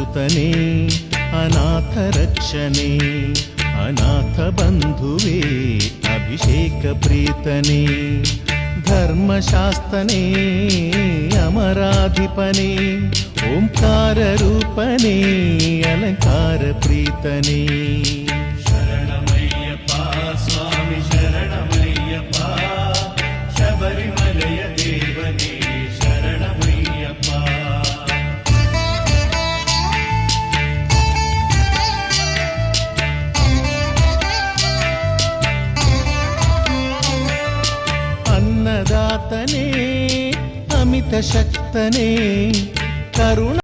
ಸುತನೇ ಅನಾಥ ರಕ್ಷಣೆ ಅನಾಥ ಬಂಧುವೇ ಅಭಿಷೇಕ ಪ್ರೀತನೇ ಧರ್ಮಶಾಸ್ತನೇ ಅಮರಾಧಿಪನೇ ಓಂಕಾರ ರೂಪನೇ ಅಲಂಕಾರ ಪ್ರೀತನೇ ಶರಣಮಯ್ಯಪ್ಪ ಸ್ವಾಮಿ ಶರಣಮಯ್ಯಪ್ಪ ಶಬರಿಮಲೆಯ ದೇವನೇ ಶರಣಮಯ್ಯಪ್ಪ ಅನ್ನದಾತನೇ ಅಮಿತ ಶಕ್ತನೇ ಕರುಣ